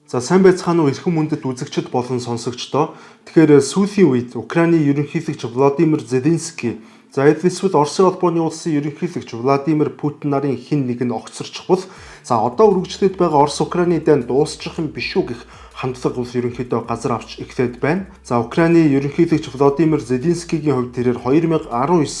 За сайн байцгаана уу эрхэм мөндөд үзэгчид болон сонсогчдоо. Тэгэхээр сүүлийн үед Украины ерөнхийлөгч Владимир Зеленский эсвэл Оросын улбооны улсын ерөнхийлөгч Владимир Путин нарын хэн нэг нь огцорчихвол одоо үргэлжлээд байгаа Орос-Украины дайн дуусчих юм биш үү гэх хандлага улс ерөнхийдөө газар авч эхлээд байна. За Украины ерөнхийлөгч Владимир Зеленскийгийн хувьд тэрээр 2019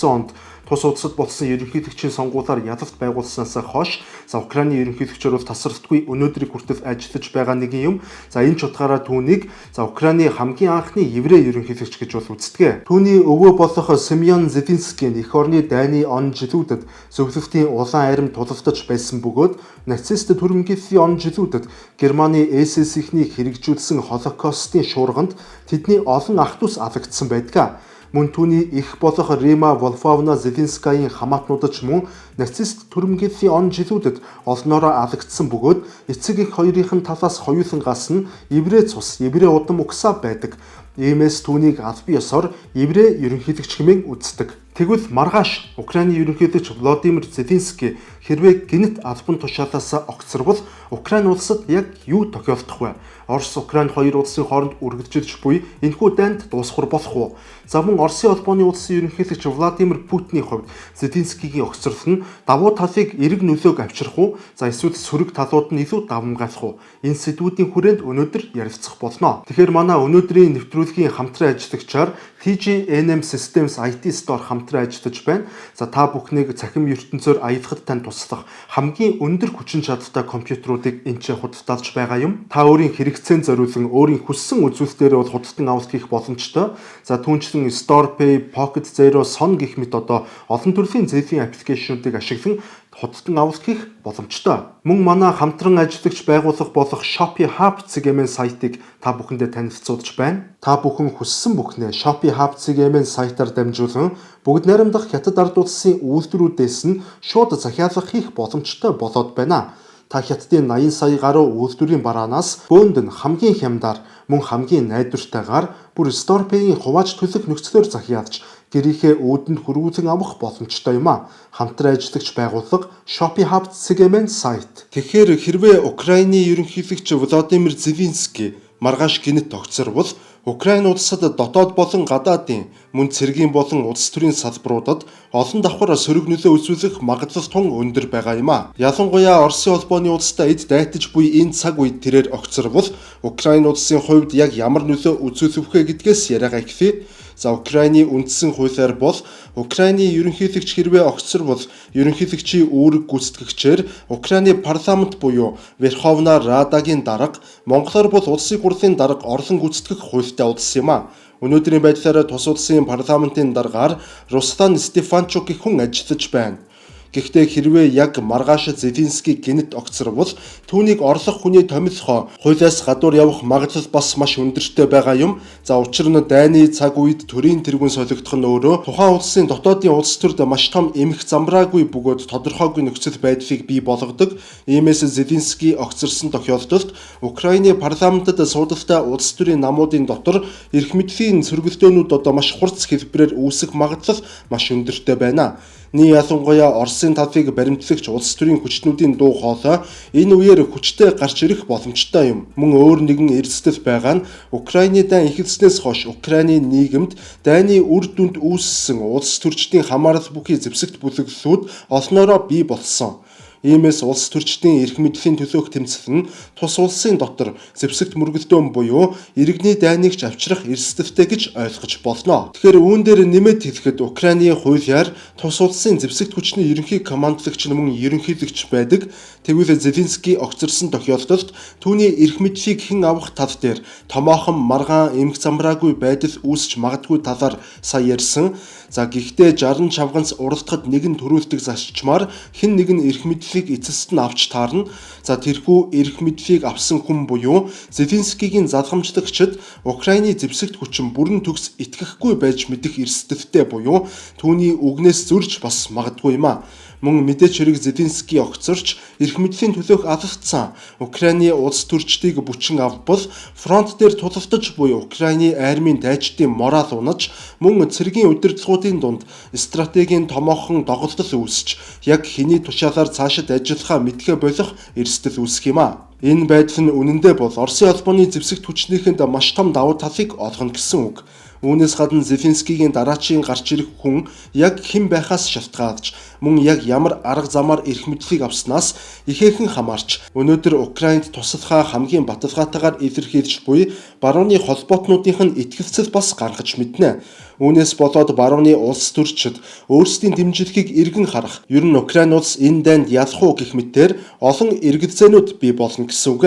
онд тус улсад болсон ерөнхийлөгчийн сонгуулиар ялалт байгуулснаас хойш Украины ерөнхийлөгчөөр бол тасралтгүй өнөөдрийг хүртэл ажиллаж байгаа нэг юм. Энэ ч утгаараа түүнийг Украины хамгийн анхны еврей ерөнхийлөгч гэж бол үздэг. Түүний өвөө болох Семен Зеленский эх орны дайны он жилүүдэд зөвлөлтийн улаан арим тулалдаж байсан бөгөөд нацист түрэмгийллийн он жилүүдэд Германы СС-ийнхнийг хэрэгжүүлсэн Холокостын шуурганд тэдний олон ах дүүс алагдсан байдаг. Мөн түүний эх болох Рима Волфовна Зеленскаягийн хамаатнуудад ч мөн нацист түрэмгийллийн он жилүүдэд олноороо алагдсан бөгөөд эцэг эх хоёрын талаас хоёулан гас нь еврей цус, еврей удам угсаа байдаг. Иймээс түүнийг албан ёсоор еврей ерөнхийлөгч хэмээн үздэг. Тэгвэл маргааш Украины ерөнхийлөгч Владимир Зеленский хэрвээ гинт албан тушаалаас огцорвол Украин улсад яг юу тохиолдох вэ? Орос-Украин хоёр улсын хооронд үргэлжилж буй энэхүү дайнд дуусгар болох уу? Мөн Оросын улбооны улсын ерөнхийлөгч Владимир Путиний хувьд Зеленскийгийн огцрол нь давуу талыг эрг нөлөөг авчрах уу? Эсвэл сөрөг талууд нь илүү давмгайлах уу? Энэ сэдвүүдийн хүрээнд өнөөдөр ярилцах болно. Тэгэхээр манай өнөөдрийн нэвтрүүлгийн хамтран ажиллагчаар TGNM Systems IT Store хамтран ажиллаж байна. Та бүхнийг цахим ертөнцөөр аялахад тань туслах хамгийн өндөр хүчин чадалтай компьютеруудыг энд худалдаалж байгаа юм. Та өөрийн хэрэгцээнд зориулсан өөрийн хүссэн үзүүлэлтээр бол худалдан авалт хийх боломжтой. Түүнчлэн StorePay, Pocket Zero, Son гэх мэт олон төрлийн зээлийн аппликейшнуудыг ашиглан худалдан авалт хийх боломжтой. Мөн манай хамтран ажиллагч байгууллага болох Shopee Hub гэмээр сайтыг та бүхэндээ танилцуулж байна. Та бүхэн хүссэн бүхнээ Shopee Hub гэмээр сайтаар дамжуулан бүгд найрамдах хятад ард улсын үйлдвэрүүдээс нь шууд захиалга хийх боломжтой болоод байна. Та хятадын 80 сая гаруй үйлдвэрийн бараанаас бөөнд нь хамгийн хямдаар мөн хамгийн найдвартайгаар бүр StorePay-ийн хувааж төлөх нөхцлөөр захиалж гэрийнхээ үүдэнд хүргүүлэн авах боломжтой юм а. Хамтран ажиллагч байгууллага Shopee Hub гэмээр сайт. Тэгэхээр хэрвээ Украины ерөнхийлөгч Владимир Зеленский маргааш гинт огцорвол Украин улсад дотоод болон гадаадын мөн цэргийн болон улс төрийн салбаруудад олон давхар сөрөг нөлөө үзүүлэх магадлал тун өндөр байгаа юм а. Ялангуяа Оросын улбооны улстай эд дайтаж буй энэ цаг үед тэрээр огцорвол Украин улсын хувьд яг ямар нөлөө үзүүлэх вэ гэдгээс яриагаа эхлэе. Украины үндсэн хуулиар бол Украины ерөнхийлөгч хэрвээ огцорвол ерөнхийлөгчийн үүрэг гүйцэтгэгчээр Украины парламент буюу Верховна Радагийн дарга, монголоор бол улсын хурлын дарга орлон гүйцэтгэх хуультай улс юм а. Өнөөдрийн байдлаар тус улсын парламентын даргаар Руслан Стефанчук гэх хүн ажиллаж байна. Гэхдээ хэрвээ яг маргааш Зеленский гинт огцорвол түүнийг орлох хүний томилхоо хуулиас гадуур явах магадлал бас маш өндөртэй байгаа юм. Учир нь дайны цаг үед төрийн тэргүүн солигдох нь өөрөө тухайн улсын дотоодын улс төрд маш том эмх замбраагүй бөгөөд тодорхойгүй нөхцөл байдлыг бий болгодог. Иймээс Зеленский огцорсон тохиолдолд Украины парламентод суудалтай улс төрийн намуудын дотор эрх мэдлийн сөргөлдөөнүүд маш хурц хэлбэрээр үүсэх магадлал маш өндөртэй байна. Ялангуяа Оросын талыг баримтлагч улс төрийн хүчнүүдийн дуу хоолой энэ үеэр хүчтэй гарч ирэх боломжтой юм. Мөн өөр нэгэн эрсдэл байгаа нь Украины дайн эхэлснээс хойш Украины нийгэмд дайны үр дүнд үүссэн улс төрчдийн хамаарал бүхий зэвсэгт бүлэглэлүүд олноороо бий болсон. Иймээс улс төрчдийн эрх мэдлийн төлөөх тэмцэл нь тус улсын дотор зэвсэгт мөргөлдөөн буюу иргэний дайныг ч авчрах эрсдэлтэй гэж ойлгож болно. Тэгэхээр үүн дээр нэмээд хэлэхэд Украины хуулиар тус улсын зэвсэгт хүчний ерөнхий командлагч мөн ерөнхийлөгч байдаг. Тэгвэл Зеленский огцорсон тохиолдолд түүний эрх мэдлийг хэн авах тал дээр томоохон маргаан эмх замбраагүй байдал үүсч магадгүй талаар сая ярьсан. Гэхдээ 60 чавганц уралдахад нэгэн төрүүлдэг засчмаар хэн нэгэн эрх мэдлийг эцэст нь авч таарна. Тэрхүү эрх мэдлийг авсан хүн буюу Зеленскийгийн залхамжлагчид Украины зэвсэгт хүчин бүрэн төгс итгэхгүй байж мэдэх эрсдэлтэй буюу түүний үгнээс зөрж бас магадгүй юм а. Мөн мэдээч хэрэг Зеленский огцорч эрх мэдлийн төлөөх алагдсан Украины улс төрчдийг бүчин авбал фронт дээр тулалдаж буй Украины армийн дайчдын морал унаж мөн цэргийн удирдлагуудын дунд стратегийн томоохон доголдол үүсч яг хэний тушаалаар цаашид ажиллахаа мэдхэ болох эрсдэл үүсэх юм а. Энэ байдал нь үнэндээ бол Оросын холбооны зэвсэгт хүчнийхэнд маш том давуу талыг олгоно гэсэн үг. Үүнээс гадна Зеленскийгийн дараачийн гарч ирэх хүн яг хэн байхаас шалтгаалж мөн яг ямар арга замаар эрх мэдлийг авснаас ихээхэн хамаарч өнөөдөр Украинд туслахаа хамгийн баталгаатайгаар илэрхийлж буй барууны холбоотнуудынх нь итгэлцэл бас гаргаж мэднэ. Үүнээс болоод барууны улс төрчид өөрсдийн дэмжлэгийг эргэн харах, ер нь Украин улс энэ дайнд ялах уу гэх мэтээр олон эргэлзээнүүд бий болно гэсэн үг.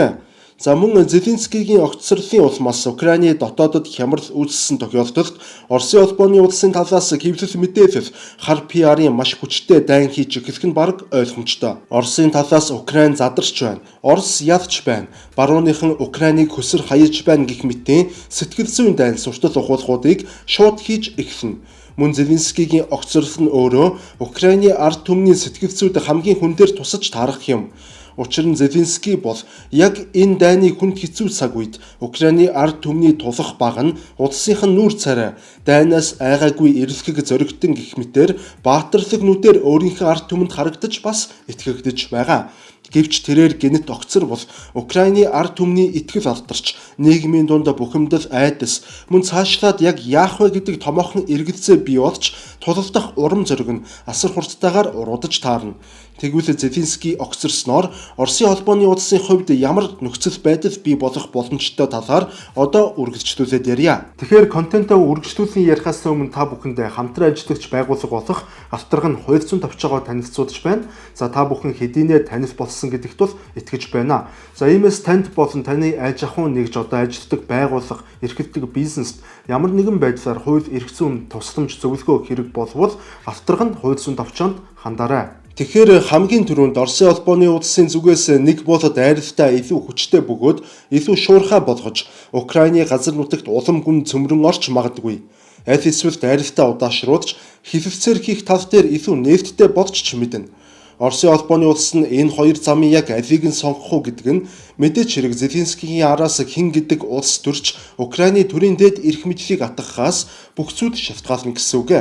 За мөн Зеленскийгийн огцрлын улмаас Украины дотоодод хямрал үүссэн тохиолдолд Оросын холбооны улсын талаас хэвлэл мэдээлэл хар PR-ын маш хүчтэй дайн хийж эхлэх нь бараг ойлгомжтой. Оросын талаас Украин задарч байна. Орос ядч байна. Барууныхан Украиныг хөсөр хаяж байна гэх мэтийн сэтгэл зүйн дайн суртал ухуулгуудыг шууд хийж эхэлнэ. Мөн Зеленскийгийн огцрол нь өөрөө Украины ард түмний сэтгэл зүйд хамгийн хүн дээр тусаж таарах юм. Учир нь Зеленский бол яг энэ дайны хүнд хэцүү цаг үед Украины ард түмний тулах баг нь улсынх нь нүүр царай дайнаас айгаагүй эрэлхэг зоригтон гэх мэтээр баатарлаг нүдээр өөрийнхөө ард түмэнд харагдаж бас итгэгдэж байгаа. Гэвч тэрээр гэнэт огцор бол Украины ард түмний итгэл алдарч нийгмийн дунд бухимдал айдас мөн цаашлаад яг яах вэ гэдэг томоохон эргэлзээ бий болж тулалдах урам зориг нь асар хурдтайгаар уруудаж таарна. Тэгвэл Зеленский огцорсноор Оросын холбооны улсын хувьд ямар нөхцөл байдал бий болох боломжтой талаар одоо үргэлжлүүлээд ярья. Тэгэхээр контентоо үргэлжлүүлэн ярихаас өмнө та бүхэнд хамтран ажиллагч байгууллага болох Авторг нь хувь зүйн товчоогоо танилцуулж байна. За та бүхэн хэдийнэ танил болсон гэдэгт бол итгэж байна. За иймээс танд болон таны аж ахуйн нэгж одоо ажилладаг байгууллага, эрхэлдэг бизнест ямар нэгэн байдлаар хууль эрх зүйн тусламж зөвлөгөө хэрэг болвол Авторг нь хувь зүйн товчоонд хандаарай. Тэгэхээр хамгийн түрүүнд Оросын холбооны улсын зүгээс нэг болоод айралтай илүү хүчтэй бөгөөд илүү шуурхай болгож Украины газар нутагт улам гүн цөмрөн орч магадгүй. Аль эсвэл айралтай удаашруулж хилэлцээр хийх тал дээр илүү нээлттэй болж ч мэднэ. Оросын холбооны улс нь энэ хоёр замын яг алийг нь сонгох уу гэдэг нь мэдээч хэрэг Зеленскийгийн араас хэн гэдэг улс төрч Украины төрийн дээд эрх мэдлийг атгахаас бүх зүйл шалтгаална гэсэн үг.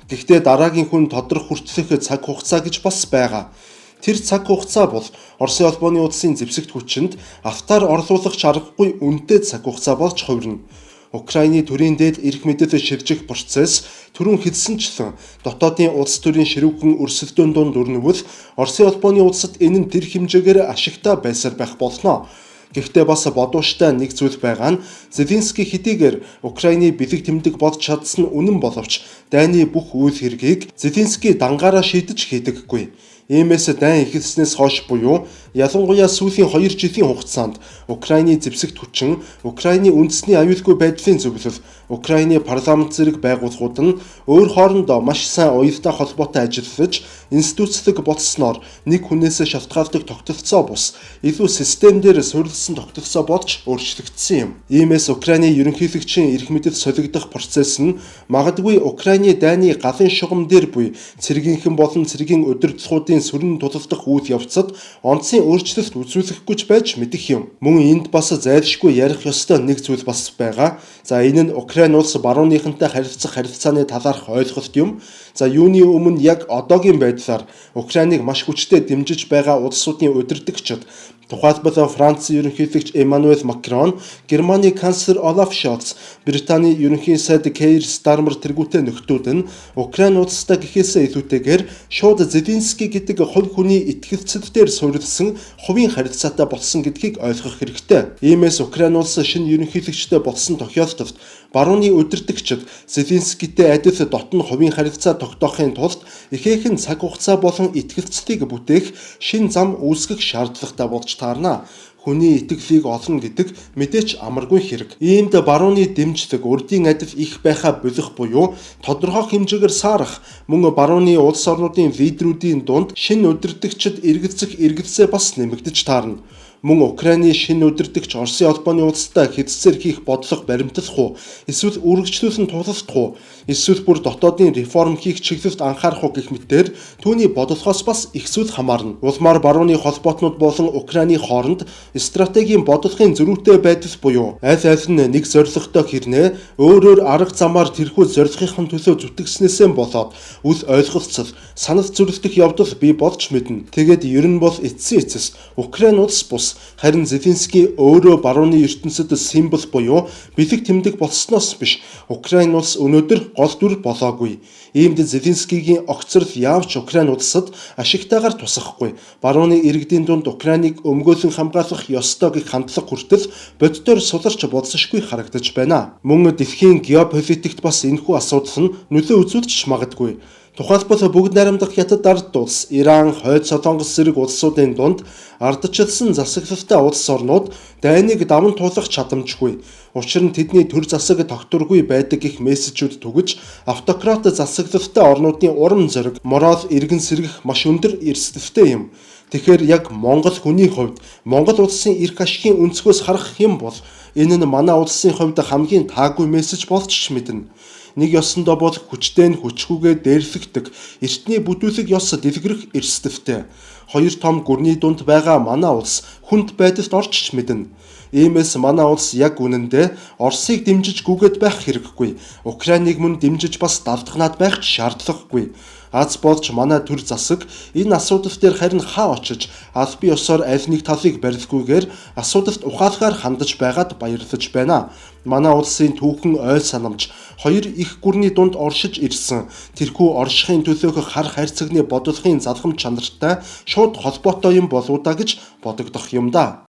Гэхдээ дараагийн хүн тодрох хүртэлх цаг хугацаа гэж бас байгаа. Тэр цаг хугацаа бол Оросын холбооны улсын зэвсэгт хүчинд автаар орлуулах аргагүй үнэтэй цаг хугацаа болж хувирна. Украины төрийн дээд эрх мэдэл ширжих процесс түрүүн хэлсэнчлэн дотоодын улс төрийн ширүүхэн өрсөлдөөн дунд өрнөвөл Оросын холбооны улсад энэ нь тэр хэмжээгээр ашигтай байсаар байх болно. Гэхдээ бас бодууштай нэг зүйл байгаа нь Зеленский хэдийгээр Украины бэлэг тэмдэг болж чадсан нь үнэн боловч дайны бүх үйл хэргийг Зеленский дангаараа шийдэж хийдэггүй. Иймээс дайн эхэлснээс хойш буюу ялангуяа сүүлийн 2 жилийн хугацаанд Украины зэвсэгт хүчин, Украины үндэсний аюулгүй байдлын зөвлөл, Украины парламент зэрэг байгууллагууд нь өөр хоорондоо маш сайн уялдаа холбоотой ажиллаж, институцлог болсноор нэг хүнээс шалтгаалдаг тогтолцоо бус илүү системээр суурилсан тогтолцоо болж өөрчлөгдсөн юм. Иймээс Украины ерөнхийлөгчийн эрх мэдэл солигдох процесс нь магадгүй Украины дайны галын шугам дээр буй цэргийнхэн болон цэргийн удирдлагуудын сүрэн тулалдах үйл явцад онцгийн өөрчлөлт үзүүлэхгүйч байж мэдэх юм. Мөн энд бас зайлшгүй ярих ёстой нэг зүйл бас байгаа. За энэ нь Украин улс барууныхантай харилцах харилцааны талаарх ойлголт юм. За юуны өмнө яг одоогийн байдлаар Украиныг маш хүчтэй дэмжиж байгаа улсуудын удирдагчид тухайлбал Францын ерөнхийлөгч Эммануэль Макрон, Германы канцлер Олаф Шольц, Британий ерөнхий сайд Кейр Стармер тэргүүтэй нөхдүүд нь Украин улстай гэхээсээ илүүтэйгээр шууд Зеленский гэдэг хувь хүний итгэлцэлээр суурилсан хувийн харилцаатай болсон гэдгийг ойлгох хэрэгтэй. Иймээс Украин улс шинэ ерөнхийлөгчтэй болсон тохиолдолд барууны удирдагчид Зеленскийтэй адил дотн хувийн харилцаа тогтоохын тулд ихээхэн цаг хугацаа болон итгэлцлийг бүтээх шин зам үүсгэх шаардлагатай болж таарна. Хүний итгэлийг олно гэдэг мэдээч амаргүй хэрэг. Иймд барууны дэмжлэг урдийн адил их байхаа болох буюу тодорхой хэмжээгээр саарах мөн барууны улс орнуудын лидерүүдийн дунд шинэ удирдагчид эргэлзэх эргэлзээ бас нэмэгдэж таарна. Мөн Украины шинэ удирдагч Оросын холбооны улстай хэдсээр хийх бодлого баримтлах уу? Эсвэл үргэлжлүүлэн тулах уу? Эсвэл бүр дотоодын реформ хийх чиглэлд анхаарах уу гэх мэтээр түүний бодлохоос бас их зүйл хамаарна. Улмаар барууны холбоотнууд болон Украины хооронд стратегийн бодлогын зөрүүтэй байдал буюу аль аль нь нэг зорилготой хэрнээ өөрөөр арга замаар тэрхүү зорилгын төлөө зүтгэснээсээ болоод үл ойлголцол, санал зүрхлэх явдал бий болж мэднэ. Тэгээд ер нь бол эцсийн эцэс Украин улс бус, харин Зеленский өөрөө барууны ертөнцид символ буюу бэлэг тэмдэг болсноос биш Украин улс өнөөдөр гол дүр болоогүй. Иймд Зеленскийгийн огцрол яавч Украин улсад ашигтайгаар тусахгүй. Барууны иргэдийн дунд Украиныг өмгөөлөн хамгаалах ёстой гэх хандлага хүртэл боддоор суларч болсошгүй харагдаж байна. Мөн дэлхийн геополитикт бас энэхүү асуудал нь нөлөө үзүүлж магадгүй. Тухайлбал бүгд найрамдах Хятад ард улс, Иран, Хойд Солонгос зэрэг улсуудын дунд ардчилсан засаглалтай улс орнууд дайныг даван туулах чадамжгүй. Учир нь тэдний төр засаг тогтворгүй байдаг гэх мессежүүд түгэж автократ засаглалтай орнуудын урам зориг, морал иргэн сэргэх маш өндөр эрсдэлтэй юм. Тэгэхээр яг Монгол хүний хувьд Монгол улсын эрх ашигын өнцгөөс харах юм бол энэ нь манай улсын хувьд хамгийн таагүй мессеж болж ч мэднэ. Нэг ёсондоо бол хүчтэй нь хүчгүйгээ дээрлэгдэг эртний бүдүүлэг ёс дэлгэрэх эрсдэлтэй. Хоёр том гүрний дунд байгаа манай улс хүнд байдалд орж мэднэ. Иймээс манай улс яг үнэндээ Оросыг дэмжиж гүгээд байх хэрэггүй. Украиныг мөн дэмжиж бас давтгнаад байх шаардлагагүй. Аз болж манай төр засаг энэ асуудал дээр харин хаа очиж албан ёсоор аль нэг талыг барилгүйгээр асуудалд ухаалгаар хандаж байгаад баярлаж байна. Манай улсын түүхэн ойл санамж хоёр их гүрний дунд оршиж ирсэн тэрхүү оршихын төлөөх хар хайрцагны бодлогын залхам чанартай шууд холбоотой юм болоо да гэж бодогдох юм да.